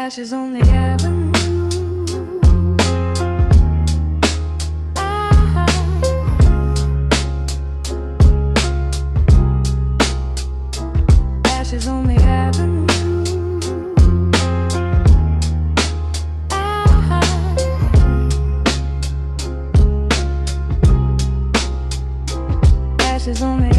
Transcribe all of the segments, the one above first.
Ashes on the avenue. Ashes on the avenue.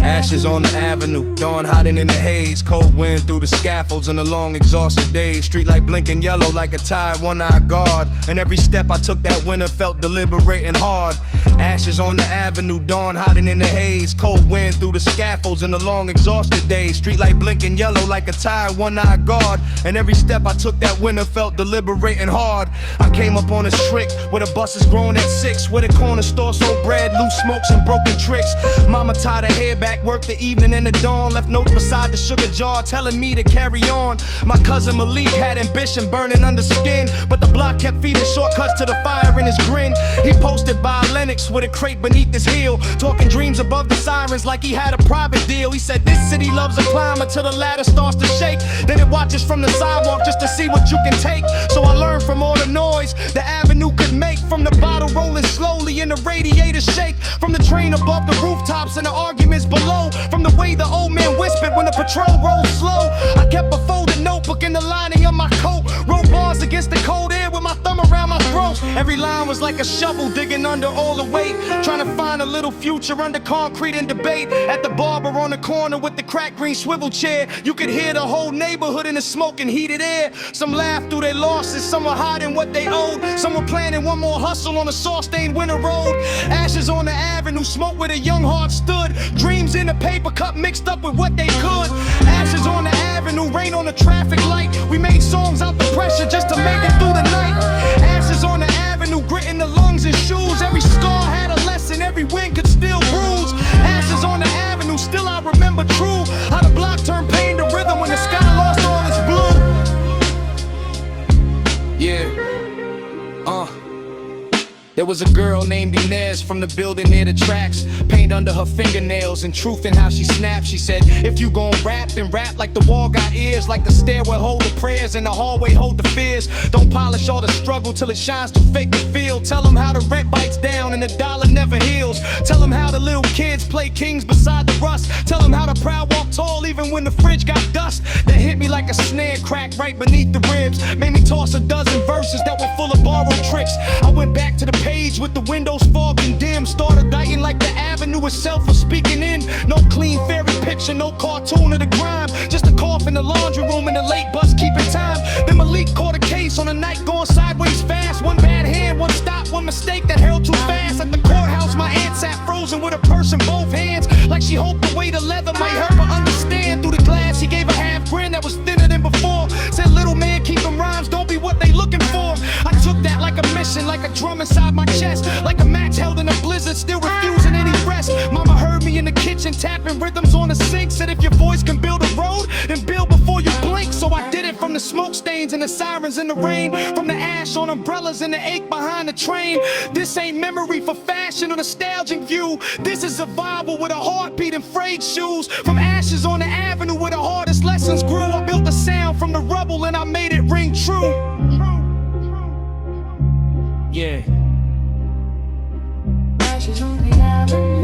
Ashes on the avenue, dawn hiding in the haze. Cold wind through the scaffolds and the long exhausted days. Street light blinking yellow like a tired one-eyed guard. And every step I took that winter felt deliberate and hard. Ashes on the avenue, dawn hiding in the haze. Cold wind through the scaffolds and the long exhausted days. Street light blinking yellow like a tired one-eyed guard. And every step I took that winter felt deliberate and hard. I came up on this trick where the bus is growing at 6, where the corner store sold bread, loose smokes and broken tricks. Mama tied her hair back, worked the evening and the dawn. Left notes beside the sugar jar telling me to carry on. My cousin Malik had ambition burning under skin, but the block kept feeding shortcuts to the fire in his grin. He posted by Lennox with a crate beneath his heel, talking dreams above the sirens like he had a private deal. He said this city loves a climber till the ladder starts to shake, then it watches from the sidewalk just to see what you can take. So I learned from all the noise the avenue could make, from the bottle rolling slowly and the radiator shake, from the train above the rooftops and the arguments below, from the way the old man whispered when the patrol rolled slow. I kept a folded notebook in the lining of my coat, wrote bars against the cold air with my thumb around my throat. Every line was like a shovel digging under all the weight, trying to find a little future under concrete and debate. At the barber on the corner with the cracked green swivel chair, you could hear the whole neighborhood in the smoke and heated air. Some laughed through their losses, some were hiding what they owed, some were planning one more hustle on a saw-stained winter road. Ashes on the avenue, smoke where the young heart stood, dreams in a paper cup mixed up with what they could. Ashes on the avenue, rain on the traffic light, we made songs out the pressure just to make it through the night. Ashes on the avenue, grit in the lungs and shoes, every scar had a lesson, every win could still bruise. Ashes on the avenue, still I remember true, how the block turned pain to rhythm when the sky lost all its blue. Yeah, there was a girl named Inez from the building near the tracks, paint under her fingernails and truth in how she snapped. She said, if you gon' rap, then rap like the wall got ears, like the stairwell hold the prayers and the hallway hold the fears. Don't polish all the struggle till it shines to fake the feel. Tell them how the rent bites down and the dollar never heals. Tell them how the little kids play kings beside the rust. Tell them how the proud walk tall even when the fridge got dust. That hit me like a snare crack right beneath the ribs, made me toss a dozen verses that were full of borrowed tricks. I went back to the page with the windows fogged and dim, started writing like the avenue itself was speaking in. No clean fairy picture, no cartoon of the grime, just a cough in the laundry room and the late bus keeping time. Then Malik caught a case on a night going sideways fast, one bad hand, one stop, one mistake that held too fast. At the courthouse my aunt sat frozen with a purse in both hands, like she hoped the weight of leather might help her understand. Through the glass he gave a half grin that was thinner than before, said little man keep them rhymes, don't be what they looking for. I took that like a mission, like a drum inside my chest, like a match held in a blizzard, still refusing any rest. Mama heard me in the kitchen tapping rhythms on the sink, said if your voice can build a road, then build before you blink. So I did it from the smoke stains and the sirens in the rain, from the ash on umbrellas and the ache behind the train. This ain't memory for fashion or nostalgic view, this is survival with a heartbeat and frayed shoes. From ashes on the avenue where the hardest lessons grew, I built a sound from the rubble and I made it ring true. Yeah. Ashes on the avenue.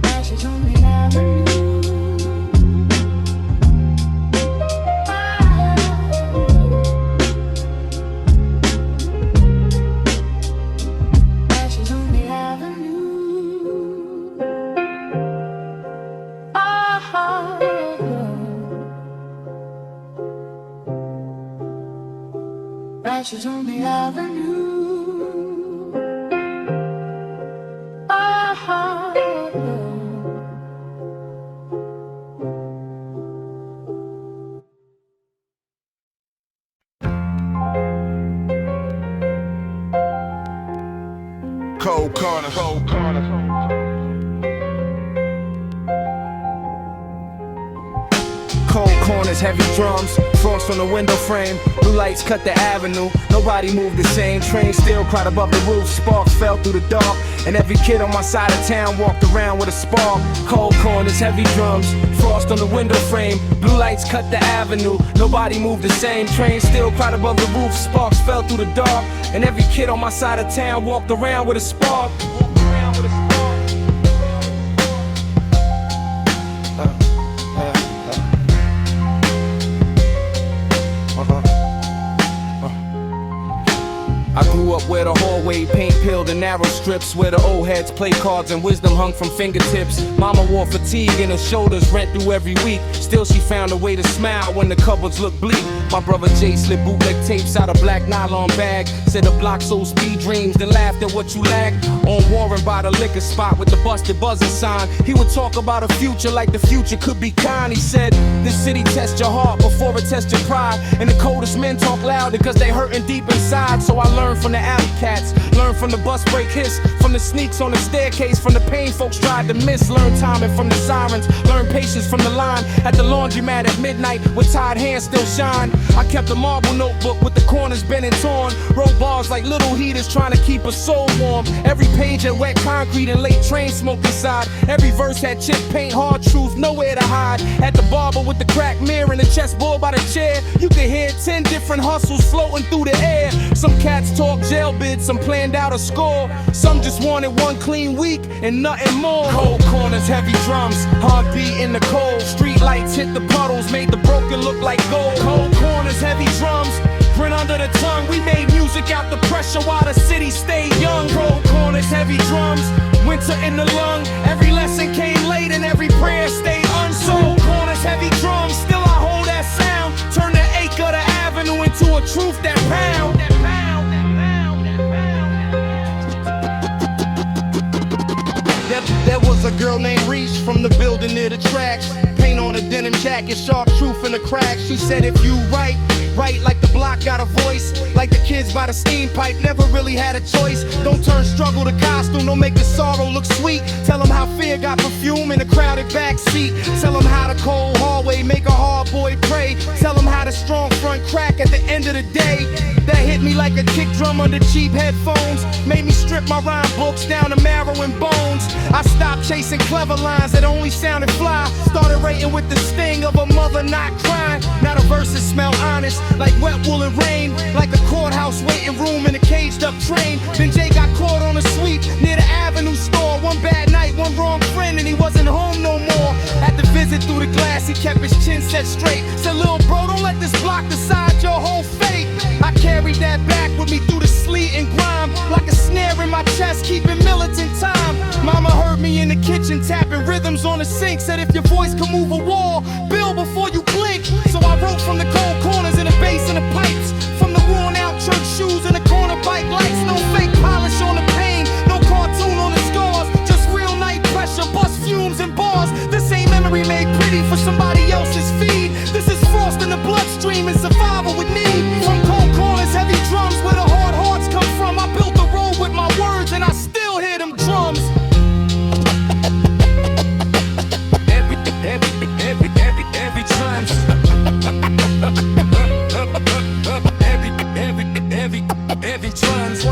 Ashes on the avenue. Ashes on the avenue. Ashes on the avenue. Cold corner, cold corner. Cold corners, heavy drums, frost on the window frame. Blue lights cut the avenue, nobody moved the same. Train still cried above the roof, sparks fell through the dark. And every kid on my side of town walked around with a spark. Cold corners, heavy drums, frost on the window frame. Blue lights cut the avenue, nobody moved the same. Train still cried above the roof, sparks fell through the dark. And every kid on my side of town walked around with a spark. I grew up where the hallway paint peeled in narrow strips, where the old heads play cards and wisdom hung from fingertips. Mama wore fatigue in her shoulders, rent due every week. Still she found a way to smile when the cupboards looked bleak. My brother Jay slid bootleg tapes out a black nylon bag. Said the block sold speed dreams, then laughed at what you lacked. On Warren by the liquor spot with the busted buzzer sign, he would talk about a future like the future could be kind. He said, this city tests your heart before it tests your pride. And the coldest men talk loud because they hurting deep inside. So I learned from the alley cats, learn from the bus break hiss, from the sneaks on the staircase, from the pain folks tried to miss. Learn timing from the sirens, learn patience from the line at the laundromat at midnight with tied hands still shine. I kept a marble notebook with the corners bent and torn, wrote bars like little heaters trying to keep a soul warm. Every page had wet concrete and late train smoke inside. Every verse had chip paint, hard truth, nowhere to hide. At the barber with the cracked mirror and the chessboard by the chair, you could hear 10 different hustles floating through the air. Some cats talk jail bids, some planned out a score. Some just wanted one clean week and nothing more. Cold corners, heavy drums, heartbeat in the cold. Street lights hit the puddles, made the broken look like gold. Cold corners, heavy drums, print under the tongue. We made music out the pressure while the city stayed young. Cold corners, heavy drums, winter in the lung. Every lesson came late and every prayer stayed unsung. Cold corners, heavy drums, still I hold that sound. Turn the acre to avenue into a truth that pound. There was a girl named Reese from the building near the tracks. Paint on a denim jacket, sharp truth in the cracks. She said if you write like the block got a voice, like the kids by the steam pipe never really had a choice. Don't turn struggle to costume, don't make the sorrow look sweet. Tell them how fear got perfume in a crowded backseat. Tell them how the cold hallway make a hard boy pray. Tell them how the strong front crack at the end of the day. That hit me like a kick drum under cheap headphones. Made me strip my rhyme books down to marrow and bones. I stopped chasing clever lines that only sounded fly. Started rating with the sting of a mother not crying. Now the verses smell honest, like wet wool and rain. Like a courthouse waiting room in a caged up train. Then Jay got caught on a sweep near the Avenue store. One bad night, one wrong friend, and he wasn't home no more. Had to visit through the glass, he kept his chin set straight. Said, little bro, don't let this block decide your whole fate. I carried that back with me through the sleet and grime, like a snare in my chest, keeping militant time. Mama heard me in the kitchen tapping rhythms on the sink. Said if your voice could move a wall, build before you blink. So I wrote from the cold corners and the bass and the pipes, from the worn out church shoes and the corner bike lights. No fake polish on the pain, no cartoon on the scars, just real night pressure, bust fumes and bars. This ain't memory made pretty for somebody else's feed. This is frost in the bloodstream and survival with need. From cold corners, heavy drums, where the hard hearts come from. I built the road with my words and I still hear them drums. Every drums. Every drums.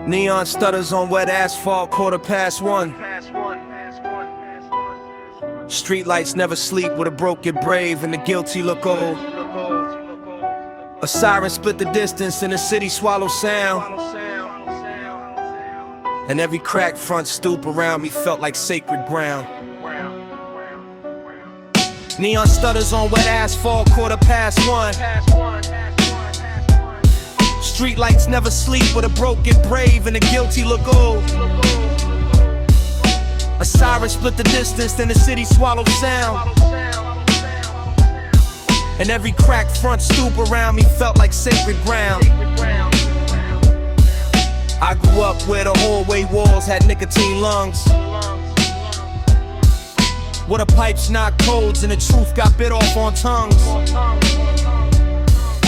Neon stutters on wet asphalt, 1:15. Street lights never sleep with a broken brave and the guilty look old. A siren split the distance and the city swallowed sound. And every cracked front stoop around me felt like sacred ground. Neon stutters on wet asphalt, 1:15. Streetlights never sleep with a broken brave and the guilty look old. A siren split the distance, then the city swallowed sound. And every cracked front stoop around me felt like sacred ground. I grew up where the hallway walls had nicotine lungs, where the pipes knocked codes and the truth got bit off on tongues.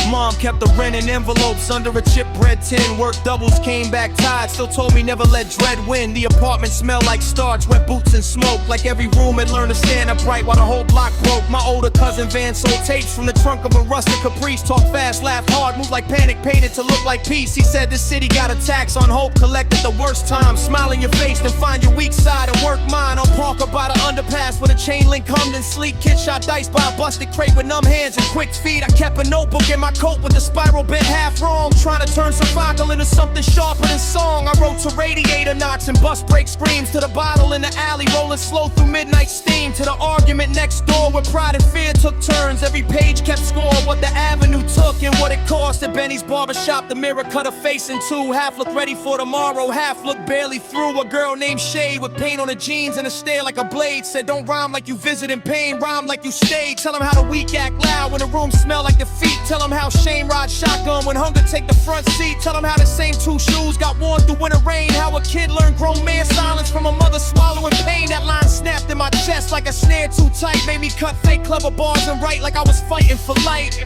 Mom kept the rent in envelopes under a chip bread tin. Worked doubles, came back tired, still told me never let dread win. The apartment smelled like starch, wet boots and smoke. Like every room had learned to stand upright while the whole block broke. My older cousin Van sold tapes from the trunk of a rusted Caprice. Talk fast, laugh hard, move like panic, painted to look like peace. He said this city got a tax on hope, collected the worst time. Smile in your face, then find your weak side and work mine. On Parker by the underpass with a chain link hummed and sleek. Kid shot dice by a busted crate with numb hands and quick feet. I kept a notebook in my coat with the spiral bent half wrong, trying to turn survival into something sharper than song. I wrote to radiator knocks and bus break screams, to the bottle in the alley rolling slow through midnight steam, to the argument next door where pride and fear took turns. Every page kept score what the avenue took and what it cost. At Benny's barbershop, the mirror cut her face in two. Half looked ready for tomorrow, half looked barely through. A girl named Shay with paint on her jeans and a stare like a blade said, don't rhyme like you visit in pain, rhyme like you stayed. Tell them how the weak act loud when the room smell like defeat. Tell them how shame ride shotgun when hunger take the front seat. Tell them how the same two shoes got worn through winter rain. How a kid learned grown man silence from a mother swallowing pain. That line snapped in my chest like a snare too tight. Made me cut fake clever bars and write like I was fighting for light.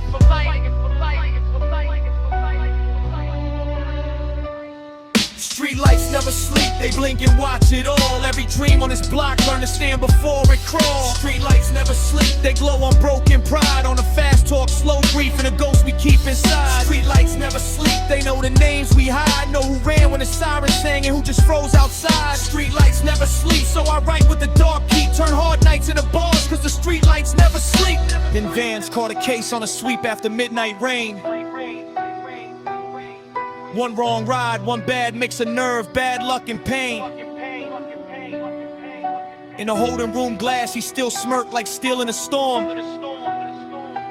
Streetlights never sleep, they blink and watch it all. Every dream on this block learn to stand before it crawl. Streetlights never sleep, they glow on broken pride. On the fast talk, slow grief and the ghosts we keep inside. Streetlights never sleep, they know the names we hide. Know who ran when the siren sang and who just froze outside. Streetlights never sleep, so I write with the dark key. Turn hard nights into bars, cause the streetlights never sleep. Then Vans caught a case on a sweep after midnight rain. One wrong ride, one bad mix of nerve, bad luck and pain. In the holding room glass, he still smirked like still in a storm.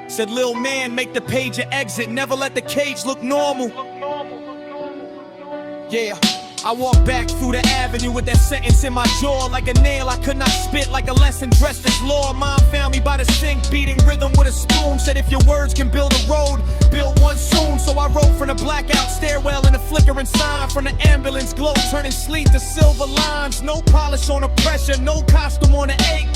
Said, lil man, make the page your exit, never let the cage look normal. Yeah, I walked back through the avenue with that sentence in my jaw. Like a nail I could not spit, like a lesson dressed as law. Mom found me by the sink, beating rhythm with a spoon. Said if your words can build a road, build one soon. So I wrote from the blackout stairwell and the flickering sign. From the ambulance glow, turning sleep to silver lines. No polish on the pressure, no costume on the ache.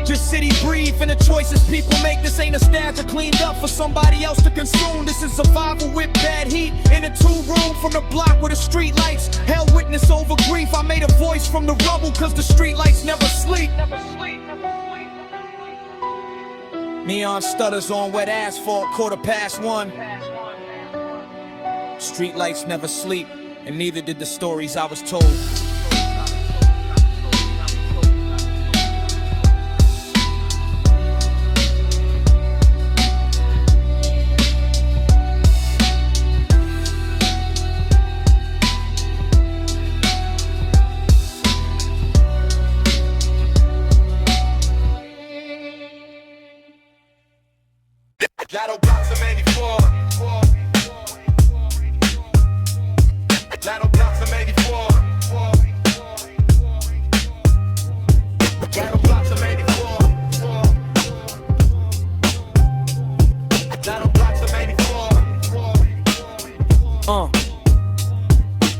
Just city breathe and the choices people make. This ain't nostalgia cleaned up for somebody else to consume. This is survival with bad heat in a 2-room from the block with the street lights. Hell witness over grief, I made a voice from the rubble, cause the street lights never sleep. Neon stutters on wet asphalt, 1:15. Street lights never sleep, and neither did the stories I was told. Latto blocks of 84. Latto blocks of 84. Latto blocks of 84. Latto blocks of 84.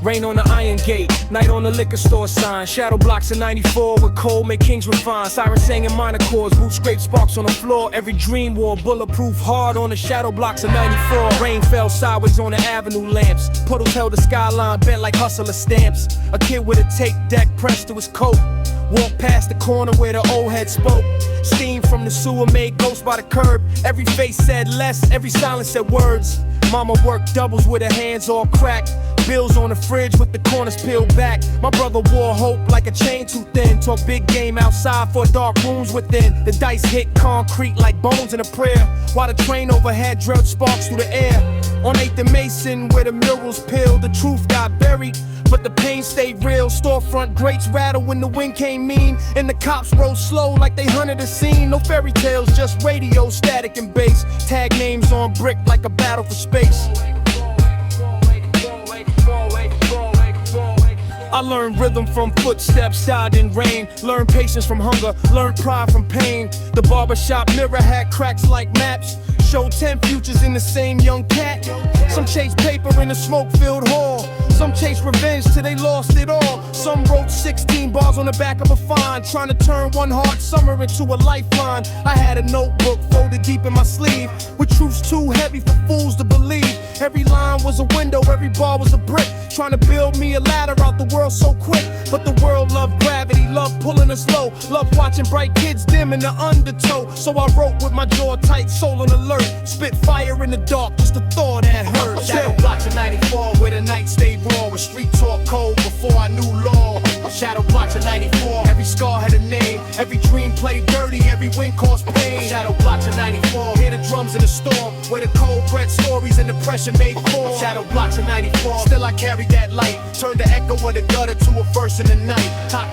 Rain on the iron gate, night on the liquor store sign. Shadow blocks in 94 with cold make kings refine. Siren sang in minor chords, boot scrape sparks on the floor. Every dream wore bulletproof hard on the shadow blocks of 94. Rain fell sideways on the avenue lamps. Puddles held the skyline bent like hustler stamps. A kid with a tape deck pressed to his coat walked past the corner where the old head spoke. Steam from the sewer made ghosts by the curb. Every face said less, every silence said words. Mama worked doubles with her hands all cracked. Bills on the fridge with the corners peeled back. My brother wore hope like a chain too thin. Talk big game outside for dark rooms within. The dice hit concrete like bones in a prayer, while the train overhead drilled sparks through the air. On 8th and Mason where the murals peeled, the truth got buried, but the pain stayed real. Storefront grates rattle when the wind came mean, and the cops rode slow like they hunted a scene. No fairy tales, just radio, static and bass. Tag names on brick like a battle for space. I learned rhythm from footsteps, died in rain. Learned patience from hunger, learned pride from pain. The barbershop mirror had cracks like maps. Showed 10 futures in the same young cat. Some chased paper in a smoke-filled hall. Some chased revenge till they lost it all. Some wrote 16 bars on the back of a fine, trying to turn one hard summer into a lifeline. I had a notebook folded deep in my sleeve, with truths too heavy for fools to believe. Every line was a window, every bar was a brick, trying to build me a ladder out the world so quick. But the world loved gravity, loved pulling us low, loved watching bright kids dim in the undertow. So I wrote with my jaw tight, soul on alert, spit fire in the dark, just a thought that hurt. Shadow blocks of 94, where the night stayed raw, with street talk cold before I knew law. Shadow blocks of 94, every scar had a name, every dream played dirty, every win caused pain. Shadow blocks of 94, hear the drums in the storm, where the cold bred stories and depression made form. Shadow blocks of 94, still I carried that light, turned the echo of the gutter to a verse in the night.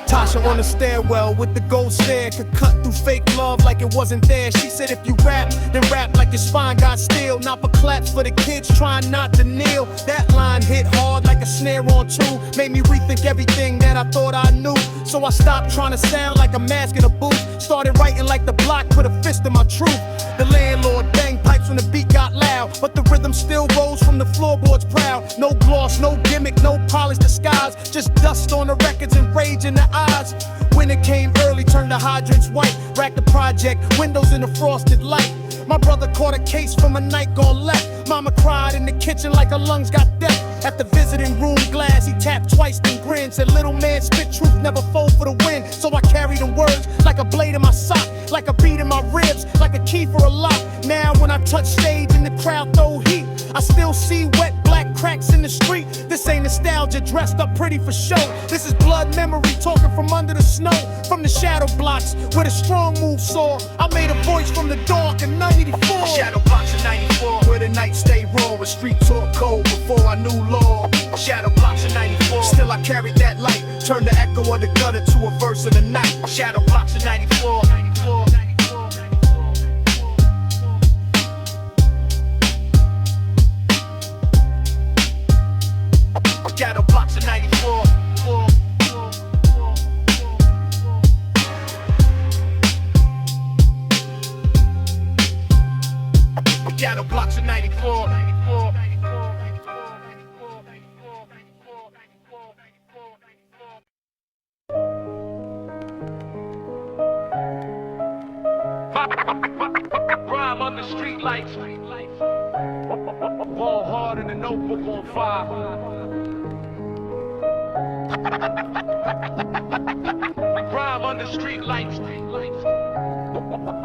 Tasha on the stairwell with the gold stare, could cut through fake love like it wasn't there. She said if you rap, then rap like your spine got steel, not for claps for the kids trying not to kneel. That line hit hard like a snare on two, made me rethink everything that I thought I knew. So I stopped trying to sound like a mask in a booth, started writing like the block, put a fist in my truth. The landlord banged pipes when the beat got loud, but the rhythm still rose from the floorboards proud. No gloss, no gimmick, no polished disguise, just dust on the records and rage in the eyes. Winter came early, turned the hydrants white, racked the project, windows in the frosted light. My brother caught a case from a night gone left. Mama cried in the kitchen like her lungs got deaf. At the visiting room glass, he tapped twice, then grinned. Said, little man, spit truth, never fold for the win. So I carried them words like a blade in my sock, like a beat in my ribs, like a key for a lock. Now when I touch stage and the crowd throw heat, I still see wet black cracks in the street. This ain't nostalgia dressed up pretty for show. This is blood memory talking from under the snow, from the shadow blocks where the strong move soar. I made a voice from the dark in 94. Shadow blocks in 94, where the night stayed raw, with street talk cold before I knew law. Shadow blocks in 94, still I carried that light, turned the echo of the gutter to a verse in the night. Shadow blocks in 94. Shadow blocks in 94. Shadow blocks in 94. Rhyme under street lights, ball hard in the notebook on fire. Rhyme under street lights,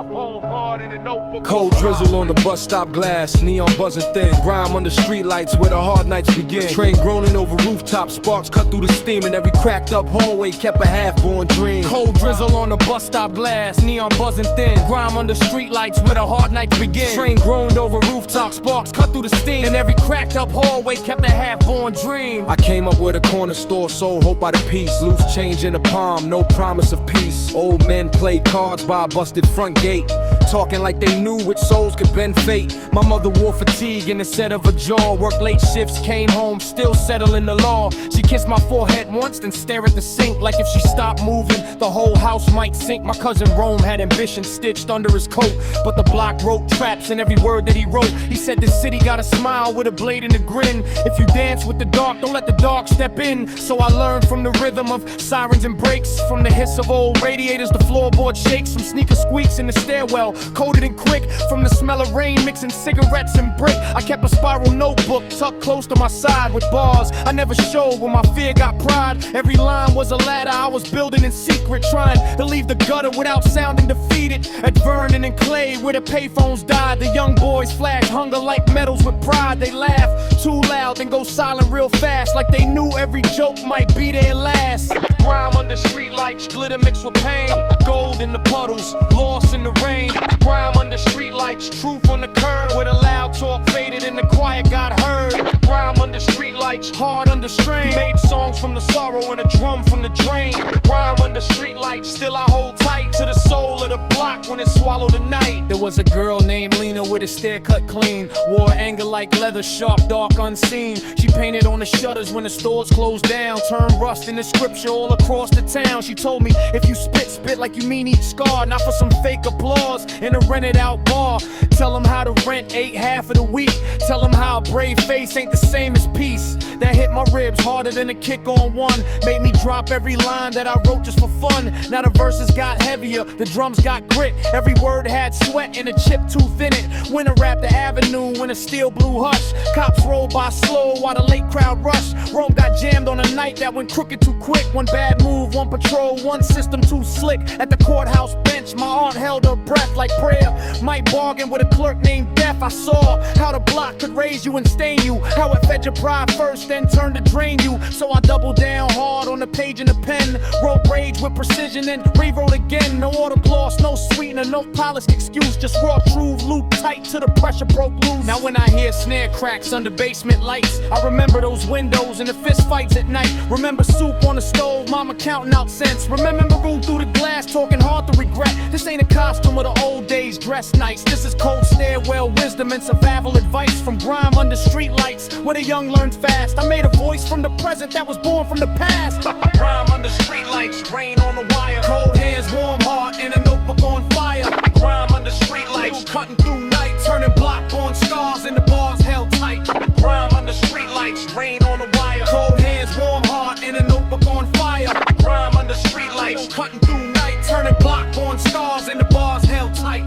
ball hard in the notebook. Cold drizzle on the bus stop glass, neon buzzing thin. Rhyme under street lights where the hard nights begin. Train groaning over rooftops, sparks cut through the steam, and every cracked up hallway kept a half-born dream. Cold drizzle on the bus stop glass, neon buzzing thin. Rhyme under street lights where the hard nights begin. Train groaned over rooftops, sparks cut through the steam, and every cracked up hallway kept a half-born dream. I came up with a corner store, sold hope by the piece. Loose change in the palm, no promise of peace. Old men played cards by a busted front gate, talking like they knew which souls could bend fate. My mother wore fatigue in the set of a jaw, worked late shifts, came home, still settling the law. She kissed my forehead once, then stare at the sink, like if she stopped moving, the whole house might sink. My cousin Rome had ambition stitched under his coat, but the block wrote traps in every word that he wrote. He said this city got a smile with a blade and a grin. If you dance with the dark, don't let the dark step in. So I learned from the rhythm of sirens and brakes, from the hiss of old radiators, the floorboard shakes, from sneaker squeaks in the stairwell, coated and quick, from the smell of rain mixing cigarettes and brick. I kept a spiral notebook tucked close to my side with bars I never showed when my fear got pride. Every line was a ladder I was building in secret, trying to leave the gutter without sounding defeated. At Vernon and Clay where the payphones died, the young boys flash hunger like medals with pride. They laugh too loud then go silent real fast, like they knew every joke might be their last. Rhyme under street lights, glitter mixed with pain, gold in the puddles, lost in the rain. Rhyme under street lights, truth on the curb, where the loud talk faded and the quiet got heard. Rhyme Rhyme under streetlights, hard under strain. Made songs from the sorrow and a drum from the drain. Rhyme under streetlights, still I hold tight to the soul of the block when it swallowed the night. There was a girl named Lena with her stare cut clean. Wore anger like leather, sharp, dark, unseen. She painted on the shutters when the stores closed down. Turned rust into scripture all across the town. She told me, if you spit, spit like you mean each scar. Not for some fake applause in a rented out bar. Tell them how to rent ate half of the week. Tell them how a brave face ain't the same as peace. That hit my ribs harder than a kick on one. Made me drop every line that I wrote just for fun. Now the verses got heavier, the drums got grit. Every word had sweat and a chip tooth in it. Winter rap the avenue in a steel blue hush. Cops roll by slow while the late crowd rush. Rome got jammed on a night that went crooked too quick. One bad move, one patrol, one system too slick. At the courthouse bench, my aunt held her breath like prayer. Might bargain with a clerk named Death. I saw how the block could raise you and stain you. How it fed your pride first, then turned to drain you. So I doubled down hard on the page and the pen. Wrote rage with precision, then rewrote again. No auto gloss, no sweetener, no polished excuse. Just raw truth, loop tight till the pressure broke loose. Now when I hear snare cracks under basement lights, I remember those windows and the fist fights at night. Remember soup on the stove, mama counting out cents. Remember room through the glass, talking hard to regret. This ain't a costume of the old days, dressed nice. This is cold stairwell wisdom and survival advice from grime under streetlights, where the young learn fast. I made a voice from the present that was born from the past. Grime under streetlights, rain on the wire. Cold hands, warm heart, and a notebook on fire. Grime under streetlights, cutting through night, turning block on scars and the bars held tight. Grime under streetlights, rain on the wire. Cold hands, warm heart, and a notebook on fire. Grime under streetlights, cutting through night, turning block on scars and the bars held tight.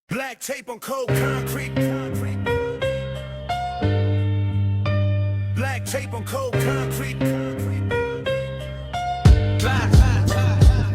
Black tape on cold concrete. Black tape on cold concrete.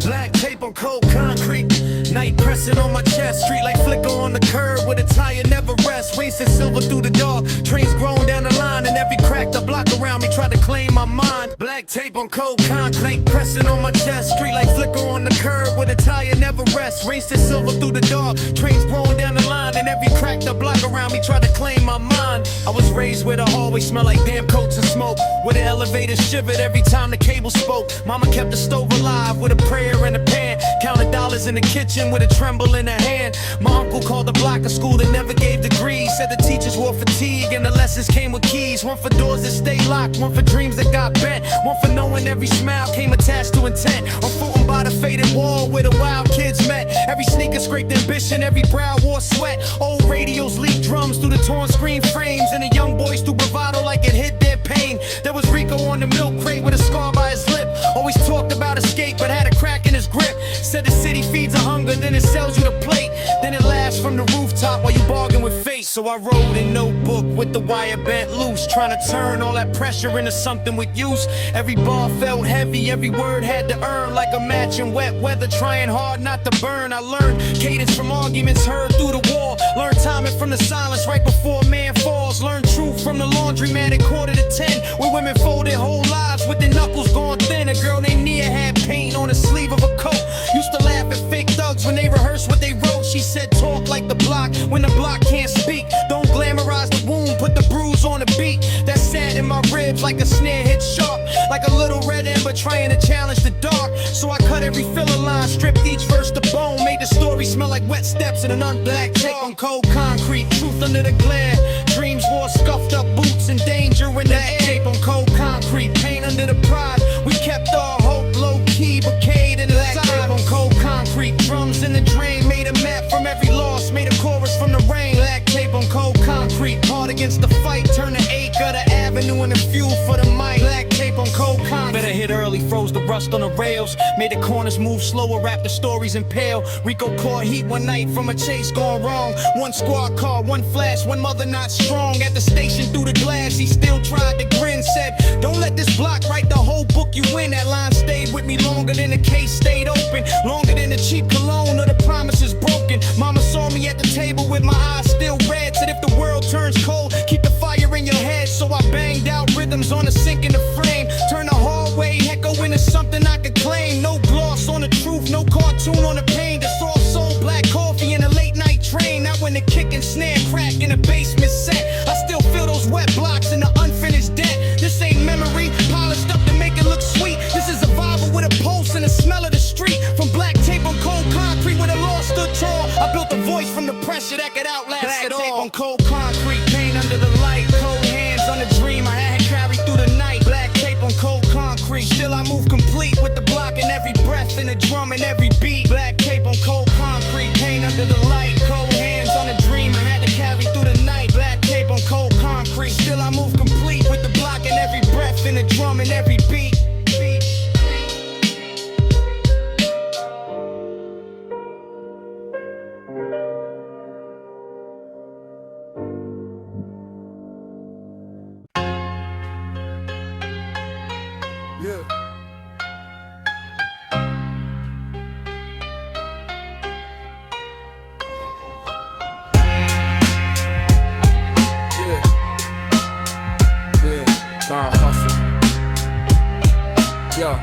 Black tape on cold concrete. Night pressing on my chest, street like flicker on the curb with a tire never rest. Wasting silver through the dark, trains growing down the line, and every crack the block around me tried to claim my mind. Black tape on cold concrete, pressing on my chest, street like flicker on the curb with a tire never rest. Wasting silver through the dark, trains growing down the line, and every crack the block around me tried to claim my mind. I was raised where the hallway smelled like damn coats and smoke, where the elevator shivered every time the cable spoke. Mama kept the stove alive with a prayer and a pan, counted dollars in the kitchen with a tremble in her hand. My uncle called the block a school that never gave degrees. Said the teachers wore fatigue and the lessons came with keys. One for doors that stay locked, one for dreams that got bent, one for knowing every smile came attached to intent. I'm footing by the faded wall where the wild kids met. Every sneaker scraped ambition, every brow wore sweat. Old radios leaked drums through the torn screen frames, and the young boys threw bravado like it hid their pain. There was Rico on the milk crate with a scar by his lip. Always talked about escape but had a crack in his grip. Said the city feeds a hunger, then it sells you the plate. Then it laughs from the rooftop while you bargain with fate. So I wrote a notebook with the wire bent loose, trying to turn all that pressure into something with use. Every bar felt heavy, every word had to earn, like a match in wet weather, trying hard not to burn. I learned cadence from arguments heard through the wall. Learned timing from the silence right before a man falls. Learned truth from the laundromat at 9:45, where women fold their whole lives with their knuckles going thin. A girl named Nia had paint on the sleeve of a coat. Used to laugh at fake thugs when they rehearsed what they wrote. She said talk like the block when the block can't speak. Don't glamorize the wound, put the bruise on the beat. That sat in my ribs like a snare hit sharp, like a little red ember trying to challenge the dark. So I cut every filler line, stripped each verse to bone, made the story smell like wet steps in an unblack tape on cold concrete. Truth under the glare, dreams wore scuffed up boots and danger in the air. Tape on cold concrete, pain under the pride. We kept our hope low key, bouquet in the side on cold concrete. Drums in the drain, made a map from every loss, made a chorus from the rain. Black tape on cold concrete, hard against the fight, turn the acre the avenue into fuel for the mic. Black tape on cold concrete. Better hit early, froze the rust. rust on the rails. Made the corners move slower, wrap the stories in pale. Rico caught heat one night from a chase gone wrong. One squad car, one flash, one mother not strong. At the station through the glass, he still tried to grin. Said, don't let this block write the whole book you win. That line stayed with me longer than the case stayed open. Longer than the cheap cologne or the promises broken. Mama saw me at the table with my eyes still red. Said if the world turns cold, keep the fire in your head. So I banged out rhythms on the sink in the frame. Turn the hallway echo into something I could claim. No gloss on the truth, no cartoon on the pain. That's all soul, black coffee in a late night train. Not when the kick and snare crack in the basement set. I still feel those wet blocks in the unfinished debt. This ain't memory, polished up to make it look sweet. This is a Bible with a pulse and the smell of the street. From black tape on cold concrete where the law stood tall. I built a voice from the pressure that could outlast black it all. Tape on cold concrete, pain under the light. Cold hands on the dream I had carried through the night. Black tape on cold concrete, still I move complete with the block in every breath and the drum in every beat. Black tape on cold concrete, pain under the light. Cold hands on the dream I had to carry through the night. Black tape on cold concrete, still I move complete with the block in every breath and the drum in every beat. Yeah. Hustle. Yeah.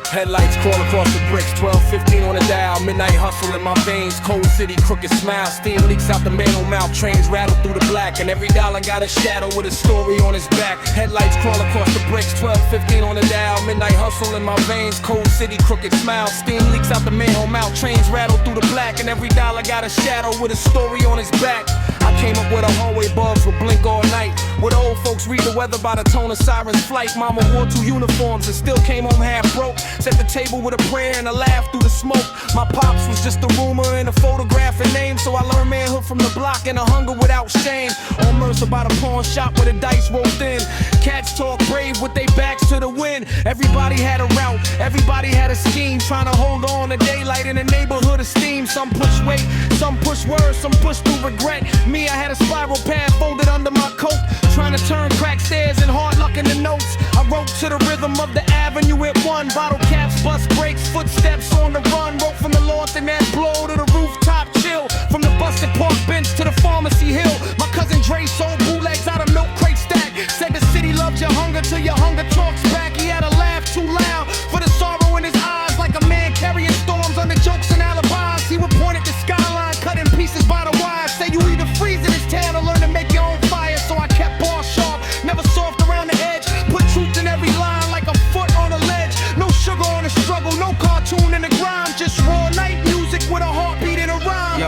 Headlights crawl across the bricks, 12:15 on the dial. Midnight hustle in my veins, cold city, crooked smile. Steam leaks out the manhole mouth, trains rattle through the black. And every dollar got a shadow with a story on his back. Headlights crawl across the bricks, 12:15 on the dial. Midnight hustle in my veins, cold city, crooked smile. Steam leaks out the manhole mouth, trains rattle through the black. And every dollar got a shadow with a story on his back. I came up with a hallway buzz with blink all night. Where the old folks read the weather by the tone of sirens' flight. Mama wore 2 uniforms and still came home half broke. Set the table with a prayer and a laugh through the smoke. My pops was just a rumor and a photograph and name. So I learned manhood from the block and a hunger without shame. On Mercer by the pawn shop where the dice rolled in. Cats talk brave with their backs to the wind. Everybody had a route, everybody had a scheme. Trying to hold on to daylight in a neighborhood of steam. Some push weight, some push words, some push through regret. Me, I had a spiral path folded under my coat. Trying to turn crack stairs and hard luck into notes. I wrote to the rhythm of the avenue at one. Bottle caps, bus brakes, footsteps on the run. Wrote from the laundromat blow to the rooftop chill. From the busted park bench to the pharmacy hill. My cousin Dre sold bootlegs out of milk crate stack. Said the city loves your hunger till your hunger talks back. He had a laugh too loud for the sorrow in his eyes. Like a man carrying storms under jokes and alibis. He would point at the skyline, cut in pieces by the wire. Say you either freeze in this town or learn to make your own fire. So I kept ball sharp, never soft around the edge. Put truth in every line like a foot on a ledge. No sugar on the struggle, no cartoon in the grime. Just raw night music with a heartbeat and a rhyme.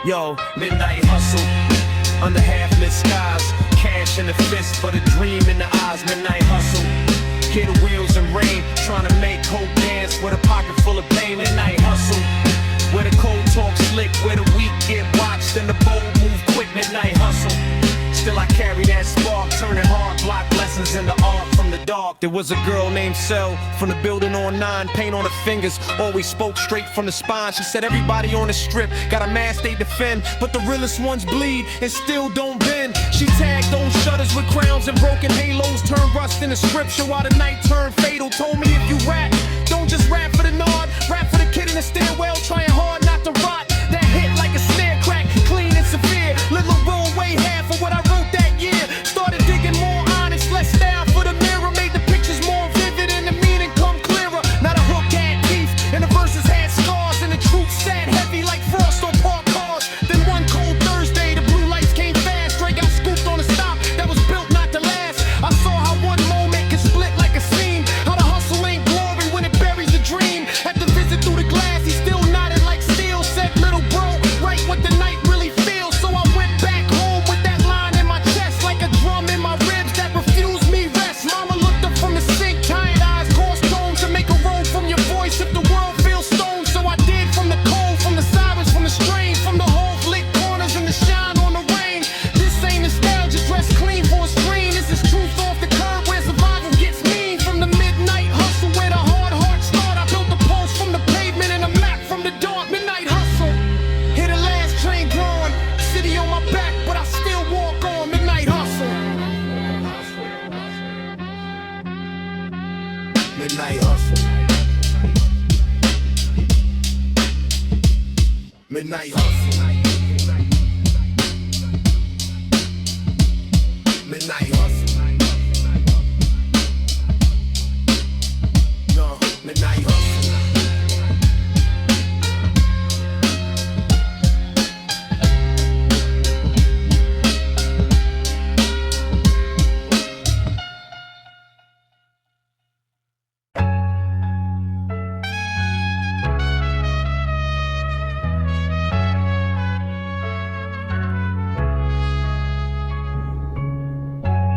Yo, midnight hustle under half-lit skies. Cash in the fist for the dream in the eyes. Midnight hustle, hear the wheels and rain. Trying to make hope dance with a pocket full of pain. Midnight hustle, where the cold talk slick, where the weak get watched and the bold move quick. Midnight hustle, still I carry that spark, turning hard block lessons into art from the dark. There was a girl named Cell from the building on 9, paint on her fingers, always spoke straight from the spine. She said everybody on the strip got a mask they defend, but the realest ones bleed and still don't bend. She tagged those shutters with crowns and broken halos, turned rust into scripture while the night turned fatal. Told me if you rap, don't just rap for the nod, rap for the kid in the stairwell trying hard not to rot. That hit like a snare crack, clean and severe. Little roll way half of what I wrote that year. Started digging more honest, less style for the mirror. Made the pictures more vivid and the meaning come clearer. Now the hook had teeth and the verses had scars. And the truth sat heavy like frost on parked cars. Then one cold Thursday, the blue lights came fast. Dre got scooped on a stop that was built not to last. I saw how one moment can split like a scene. How the hustle ain't glory Midnight hustle. Midnight hustle. Midnight hustle. No, midnight hustle.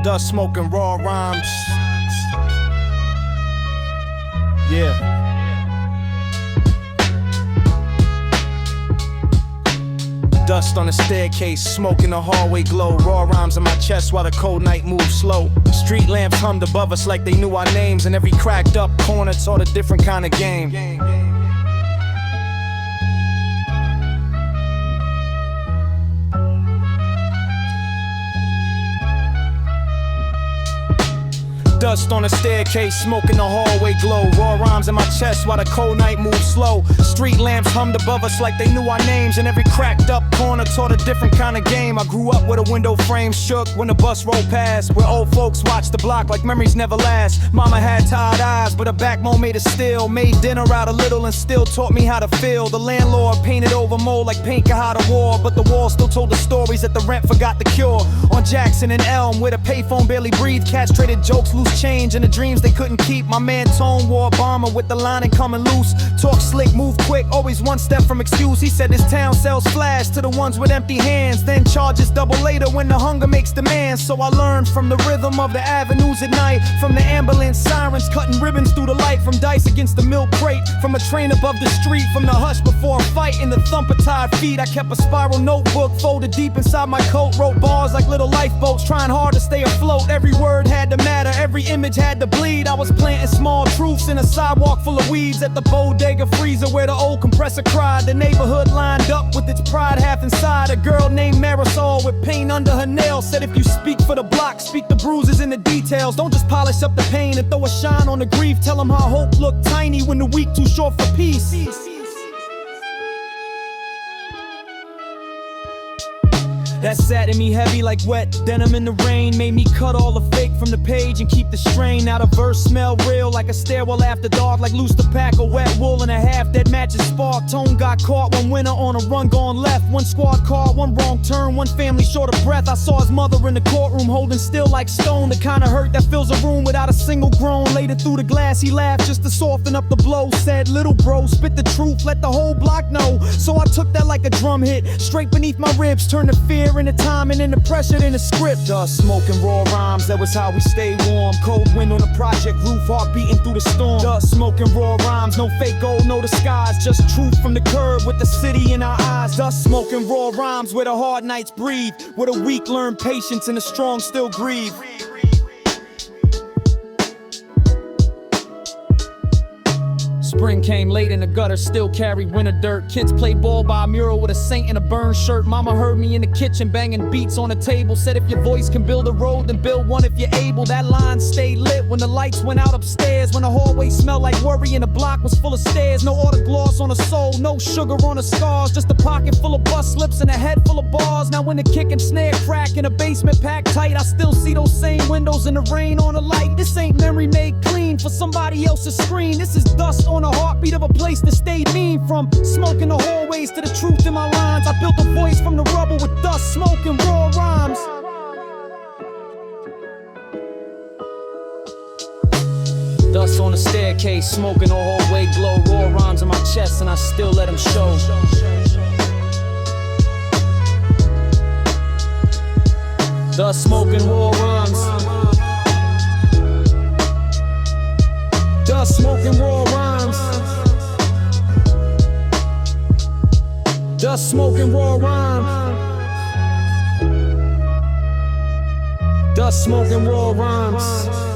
Dust smoking raw rhymes. Yeah. Dust on the staircase, smoke in the hallway glow. Raw rhymes in my chest while the cold night moves slow. Street lamps hummed above us like they knew our names. And every cracked up corner taught a different kind of game. Dust on the staircase, smoke in the hallway glow. Raw rhymes in my chest while the cold night moves slow. Street lamps hummed above us like they knew our names. And every cracked up corner taught a different kind of game. I grew up with a window frame shook when the bus rolled past, where old folks watched the block like memories never last. Mama had tired eyes, but her backbone made of steel. Made dinner out of little and still taught me how to feel. The landlord painted over mold like paint could hide a war, but the wall still told the stories that the rent forgot the cure. On Jackson and Elm, where the payphone barely breathed, cats traded jokes, loose change, and the dreams they couldn't keep. My man Tone wore a bomber with the line and coming loose. Talk slick, move quick, always one step from excuse. He said this town sells flash to the ones with empty hands, then charges double later when the hunger makes demands. So I learned from the rhythm of the avenues at night, from the ambulance sirens cutting ribbons through the light, from dice against the milk crate, from a train above the street, from the hush before a fight in the thump of tired feet. I kept a spiral notebook folded deep inside my coat, wrote bars like little lifeboats, trying hard to stay afloat. Every word had to matter, every image had to bleed. I was planting small truths in a sidewalk full of weeds, at the bodega freezer where the old compressor cried. The neighborhood lined up with its pride half inside. A girl named Marisol with paint under her nails said, if you speak for the block, speak the bruises and the details. Don't just polish up the pain and throw a shine on the grief. Tell them how hope looked tiny when the weak too short for peace. That sat in me heavy like wet denim in the rain. Made me cut all the fake from the page and keep the strain. Now the verse smell real like a stairwell after dark, like loose to pack a wet wool and a half dead matches spark. Tone got caught one winter on a run gone left. One squad car, one wrong turn, one family short of breath. I saw his mother in the courtroom holding still like stone. The kind of hurt that fills a room without a single groan. Later through the glass he laughed just to soften up the blow. Said, little bro, spit the truth, let the whole block know. So I took that like a drum hit, straight beneath my ribs. Turned the fear into time and into pressure in the script. Dust smoking raw rhymes, that was how we stay warm. Cold wind on the project roof, heart beating through the storm. Dust smoking raw rhymes, no fake gold, no disguise. Just truth from the curb with the city in our eyes. Dust smoking raw rhymes where the hard nights breathe, where the weak learn patience and the strong still grieve. Spring came late and the gutter still carried winter dirt. Kids play ball by a mural with a saint in a burned shirt. Mama heard me in the kitchen banging beats on the table. Said if your voice can build a road, then build one if you're able. That line stayed lit when the lights went out upstairs, when the hallway smelled like worry and the block was full of stairs. No auto gloss on the soul, no sugar on the scars, just a pocket full of bus slips and a head full of bars. Now when the kick and snare crack in a basement packed tight, I still see those same windows in the rain on the light. This ain't memory made clean for somebody else's screen. This is dust on the heartbeat of a place that stayed mean. From smoke in the hallways to the truth in my lines, I built a voice from the rubble with dust, smoke, and raw rhymes. Dust on the staircase, smoking the hallway glow. Raw rhymes in my chest and I still let them show. Dust smoking raw rhymes. Dust smoking raw rhymes. Dust smoking raw rhymes. Dust smoking raw rhymes.